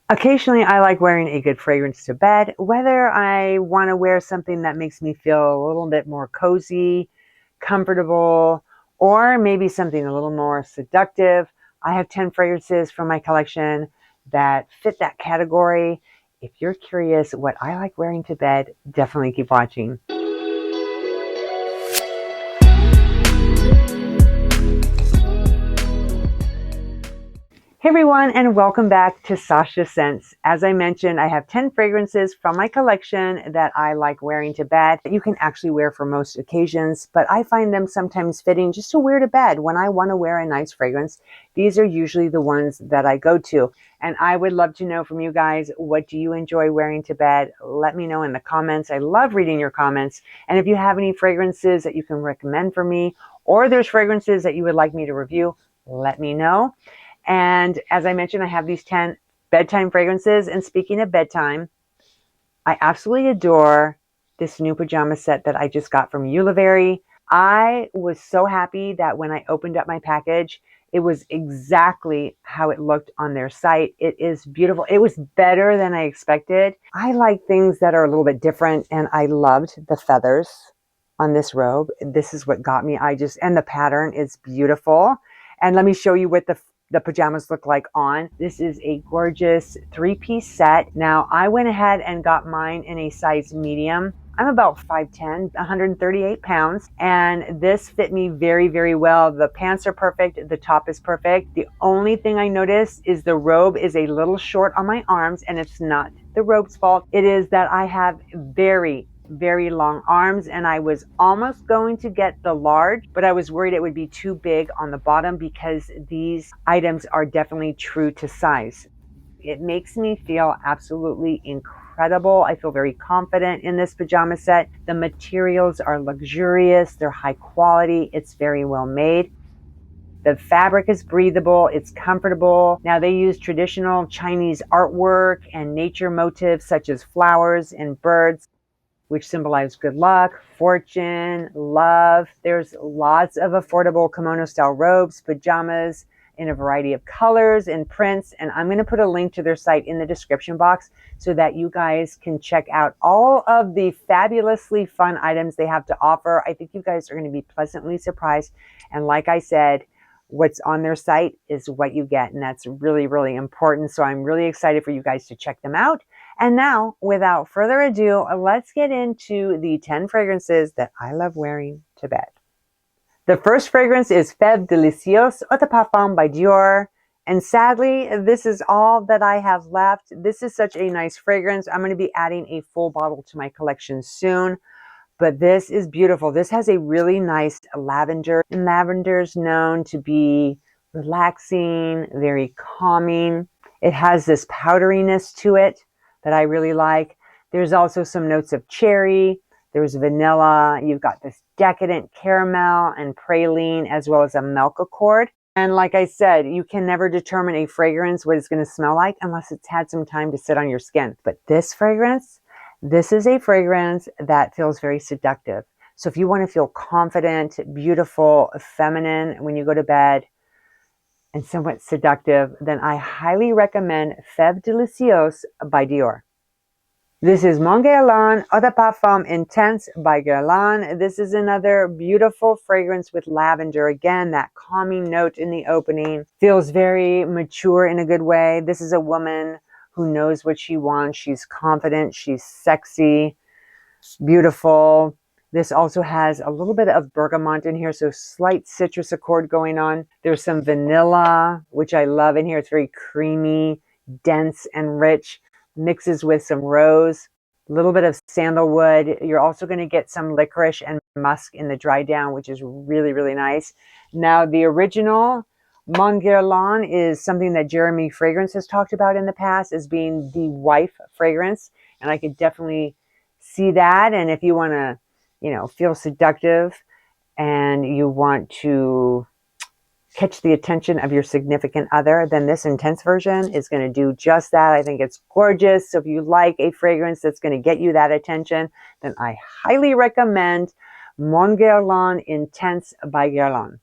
Occasionally, I like wearing a good fragrance to bed, whether I want to wear something that makes me feel a little bit more cozy, comfortable, or maybe something a little more seductive. I have 10 fragrances from my collection that fit that category. If you're curious what I like wearing to bed, definitely keep watching. Hey everyone, and welcome back to Sasha Scents. As I mentioned, I have 10 fragrances from my collection that I like wearing to bed that you can actually wear for most occasions, but I find them sometimes fitting just to wear to bed. When I want to wear a nice fragrance, these are usually the ones that I go to. And I would love to know from you guys, what do you enjoy wearing to bed? Let me know in the comments. I love reading your comments. And if you have any fragrances that you can recommend for me, or there's fragrances that you would like me to review, let me know. And as I mentioned, I have these 10 bedtime fragrances. And speaking of bedtime, I absolutely adore this new pajama set that I just got from Ulivary. I was so happy that when I opened up my package, it was exactly how it looked on their site. It is beautiful. It was better than I expected. I like things that are a little bit different, and I loved the feathers on this robe. This is what got me. And the pattern is beautiful. And let me show you what the pajamas look like on. This is a gorgeous 3-piece set. Now, I went ahead and got mine in a size medium. I'm about 5'10", 138 pounds, and this fit me very, very well. The pants are perfect. The top is perfect. The only thing I noticed is the robe is a little short on my arms, and it's not the robe's fault. It is that I have very long arms, and I was almost going to get the large, but I was worried it would be too big on the bottom because these items are definitely true to size. It makes me feel absolutely incredible. I feel very confident in this pajama set. The materials are luxurious, they're high quality, it's very well made. The fabric is breathable, it's comfortable. Now, they use traditional Chinese artwork and nature motifs such as flowers and birds, which symbolize good luck, fortune, love. There's lots of affordable kimono-style robes, pajamas in a variety of colors and prints. And I'm going to put a link to their site in the description box so that you guys can check out all of the fabulously fun items they have to offer. I think you guys are going to be pleasantly surprised. And like I said, what's on their site is what you get. And that's really, really important. So I'm really excited for you guys to check them out. And now, without further ado, let's get into the 10 fragrances that I love wearing to bed. The first fragrance is FÈVE DÉLICIEUSE Eau de Parfum by DIOR. And sadly, this is all that I have left. This is such a nice fragrance. I'm going to be adding a full bottle to my collection soon. But this is beautiful. This has a really nice lavender. And lavender's known to be relaxing, very calming. It has this powderiness to it that I really like. There's also some notes of cherry. There's vanilla. You've got this decadent caramel and praline, as well as a milk accord. And like I said, you can never determine a fragrance, what it's going to smell like, unless it's had some time to sit on your skin. But this fragrance, this is a fragrance that feels very seductive. So if you want to feel confident, beautiful, feminine when you go to bed, and somewhat seductive, then I highly recommend FÈVE DÉLICIEUSE by DIOR. This is Mon Guerlain Eau de Parfum Intense by Guerlain. This is another beautiful fragrance with lavender. Again, that calming note in the opening. Feels very mature in a good way. This is a woman who knows what she wants. She's confident, she's sexy, beautiful. This also has a little bit of bergamot in here, so slight citrus accord going on. There's some vanilla, which I love in here. It's very creamy, dense, and rich. Mixes with some rose, a little bit of sandalwood. You're also going to get some licorice and musk in the dry down, which is really, really nice. Now, the original Mon Guerlain is something that Jeremy Fragrance has talked about in the past as being the wife fragrance, and I could definitely see that. And if you want to feel seductive and you want to catch the attention of your significant other, then this intense version is going to do just that. I think it's gorgeous. So if you like a fragrance that's going to get you that attention, then I highly recommend Mon Guerlain Intense by Guerlain.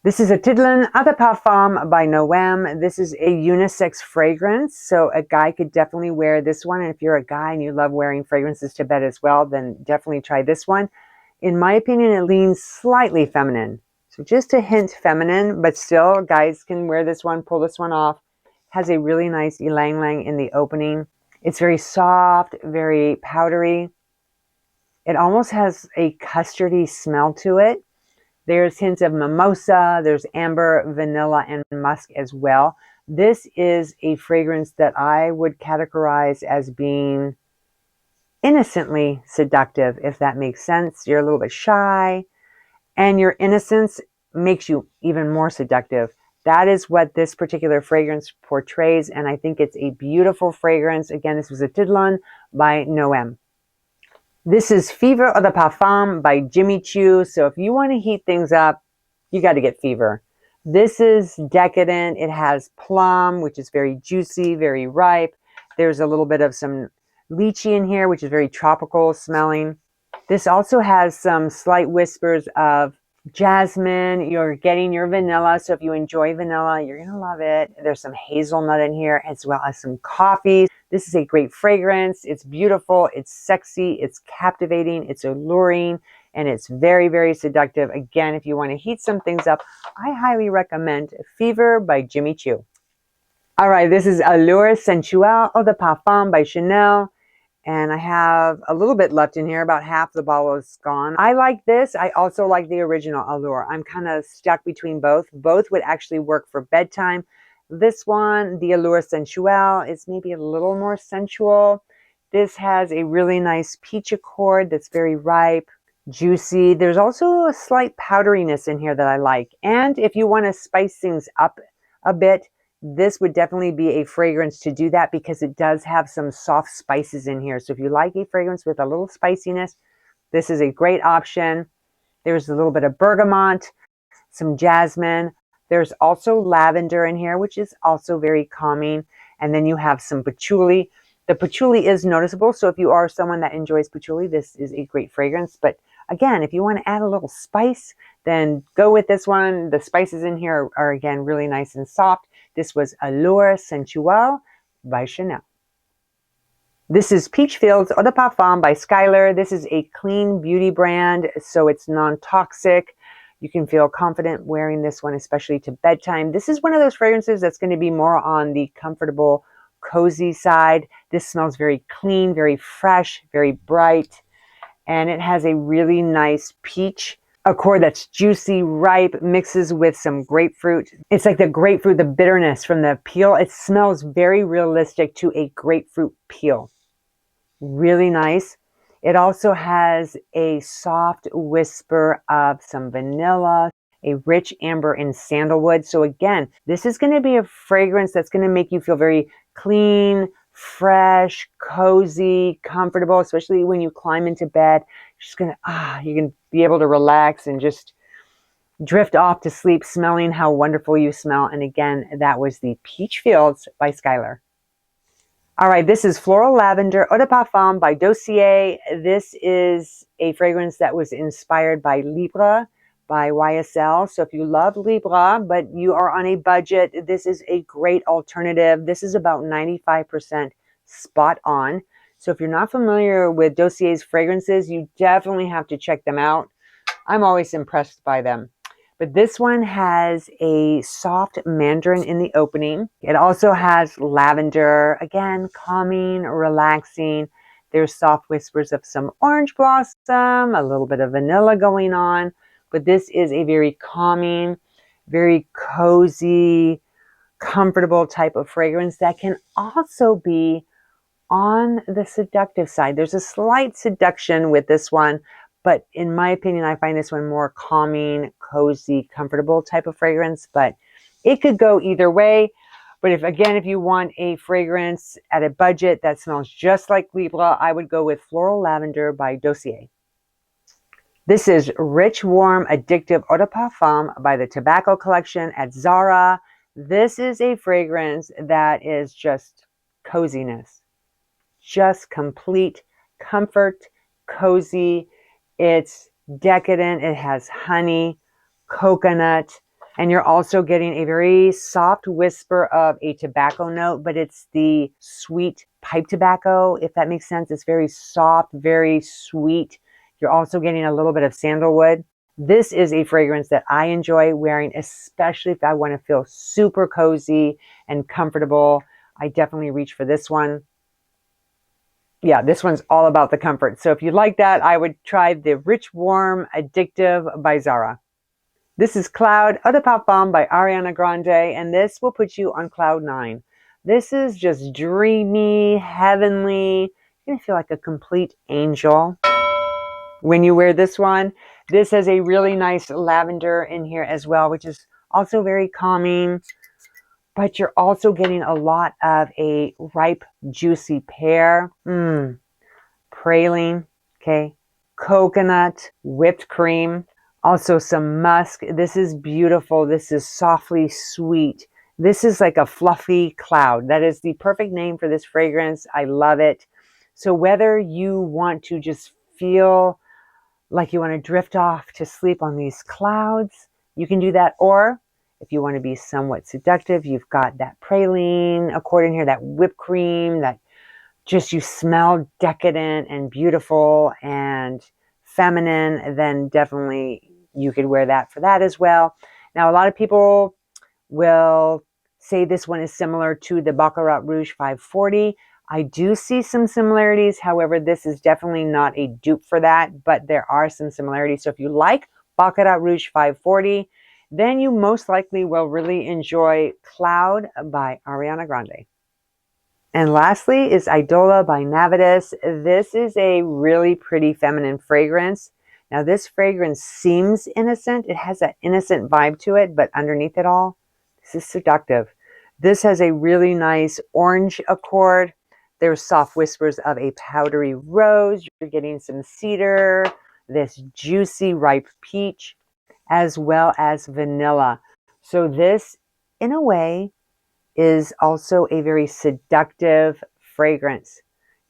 This is a Untitled Eau de Parfum by Noem. This is a unisex fragrance, so a guy could definitely wear this one. And if you're a guy and you love wearing fragrances to bed as well, then definitely try this one. In my opinion, it leans slightly feminine. So just a hint feminine, but still, guys can wear this one, pull this one off. Has a really nice ylang-ylang in the opening. It's very soft, very powdery. It almost has a custardy smell to it. There's hints of mimosa, there's amber, vanilla, and musk as well. This is a fragrance that I would categorize as being innocently seductive, if that makes sense. You're a little bit shy, and your innocence makes you even more seductive. That is what this particular fragrance portrays, and I think it's a beautiful fragrance. Again, this was a Untitled by Noem. This is FÈVE Eau de Parfum by Jimmy Choo. So if you want to heat things up, you got to get FÈVE. This is decadent. It has plum, which is very juicy, very ripe. There's a little bit of some lychee in here, which is very tropical smelling. This also has some slight whispers of jasmine. You're getting your vanilla. So if you enjoy vanilla, you're going to love it. There's some hazelnut in here, as well as some coffee. This is a great fragrance. It's beautiful. It's sexy. It's captivating. It's alluring. And it's very, very seductive. Again, if you want to heat some things up, I highly recommend FÈVE by Jimmy Choo. All right, this is Allure Sensuelle Eau de Parfum by Chanel. And I have a little bit left in here. About half the bottle is gone. I like this. I also like the original Allure. I'm kind of stuck between both. Both would actually work for bedtime. This one, the Allure Sensuelle, is maybe a little more sensual. This has a really nice peach accord that's very ripe, juicy. There's also a slight powderiness in here that I like. And if you want to spice things up a bit, this would definitely be a fragrance to do that, because it does have some soft spices in here. So if you like a fragrance with a little spiciness, this is a great option. There's a little bit of bergamot, some jasmine. There's also lavender in here, which is also very calming. And then you have some patchouli. The patchouli is noticeable. So if you are someone that enjoys patchouli, this is a great fragrance. But again, if you want to add a little spice, then go with this one. The spices in here are again, really nice and soft. This was Allure Sensuelle by Chanel. This is Peach Fields Eau de Parfum by Skylar. This is a clean beauty brand, so it's non-toxic. You can feel confident wearing this one, especially to bedtime. This is one of those fragrances that's going to be more on the comfortable, cozy side. This smells very clean, very fresh, very bright. And it has a really nice peach accord that's juicy, ripe, mixes with some grapefruit. It's like the grapefruit, the bitterness from the peel. It smells very realistic to a grapefruit peel. Really nice. It also has a soft whisper of some vanilla, a rich amber and sandalwood. So again, this is going to be a fragrance that's going to make you feel very clean, fresh, cozy, comfortable, especially when you climb into bed. You're going to be able to relax and just drift off to sleep smelling how wonderful you smell. And again, that was the Peach Fields by Skylar. All right, this is Floral Lavender Eau de Parfum by Dossier. This is a fragrance that was inspired by Libre by YSL. So if you love Libre, but you are on a budget, this is a great alternative. This is about 95% spot on. So if you're not familiar with Dossier's fragrances, you definitely have to check them out. I'm always impressed by them. But this one has a soft mandarin in the opening. It also has lavender, again, calming, relaxing. There's soft whispers of some orange blossom, a little bit of vanilla going on. But this is a very calming, very cozy, comfortable type of fragrance that can also be on the seductive side. There's a slight seduction with this one, but in my opinion, I find this one more calming, cozy, comfortable type of fragrance, but it could go either way. But if you want a fragrance at a budget that smells just like Libre, I would go with Floral Lavender by Dossier. This is Rich, Warm, Addictive Eau de Parfum by the Tobacco Collection at ZARA. This is a fragrance that is just coziness, just complete comfort, cozy. It's decadent. It has honey, coconut, And you're also getting a very soft whisper of a tobacco note, but it's the sweet pipe tobacco, if that makes sense. It's very soft, very sweet. You're also getting a little bit of sandalwood. This is a fragrance that I enjoy wearing, especially if I want to feel super cozy and comfortable. I definitely reach for this one. Yeah, this one's all about the comfort. So if you like that, I would try the Rich Warm Addictive by ZARA. This is Cloud Eau de Parfum by Ariana Grande, and this will put you on cloud 9. This is just dreamy, heavenly. You're going to feel like a complete angel when you wear this one. This has a really nice lavender in here as well, which is also very calming. But you're also getting a lot of a ripe, juicy pear, praline, okay, coconut, whipped cream. Also some musk. This is beautiful. This is softly sweet. This is like a fluffy cloud. That is the perfect name for this fragrance. I love it. So whether you want to just feel like you want to drift off to sleep on these clouds, you can do that. Or if you want to be somewhat seductive, you've got that praline accord in here, that whipped cream, that just you smell decadent and beautiful and feminine, then definitely you could wear that for that as well. Now, a lot of people will say this one is similar to the Baccarat Rouge 540. I do see some similarities. However, this is definitely not a dupe for that, but there are some similarities. So if you like Baccarat Rouge 540, then you most likely will really enjoy Cloud by Ariana Grande. And lastly is EIDOLA by NAVITUS. This is a really pretty feminine fragrance. Now this fragrance seems innocent. It has that innocent vibe to it, but underneath it all, this is seductive. This has a really nice orange accord. There's soft whispers of a powdery rose. You're getting some cedar, this juicy ripe peach, as well as vanilla. So this, in a way, is also a very seductive fragrance.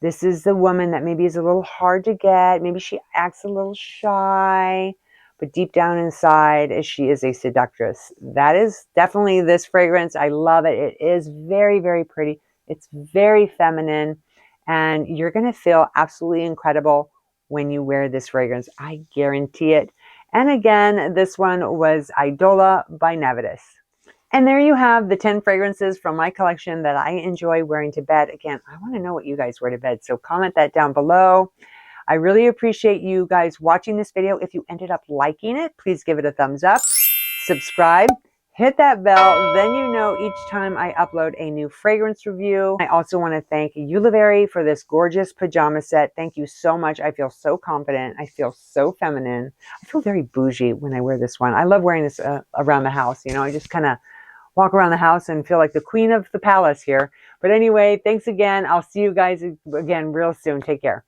This is the woman that maybe is a little hard to get. Maybe she acts a little shy, but deep down inside, she is a seductress. That is definitely this fragrance. I love it. It is very, very pretty. It's very feminine, and you're going to feel absolutely incredible when you wear this fragrance. I guarantee it. And again, this one was EIDOLA by NAVITUS. And there you have the 10 fragrances from my collection that I enjoy wearing to bed. Again, I want to know what you guys wear to bed, so comment that down below. I really appreciate you guys watching this video. If you ended up liking it, please give it a thumbs up, subscribe, hit that bell, then you know each time I upload a new fragrance review. I also want to thank Ulivary for this gorgeous pajama set. Thank you so much. I feel so confident. I feel so feminine. I feel very bougie when I wear this one. I love wearing this around the house. You know, I just kind of walk around the house and feel like the queen of the palace here. But anyway, thanks again. I'll see you guys again real soon. Take care.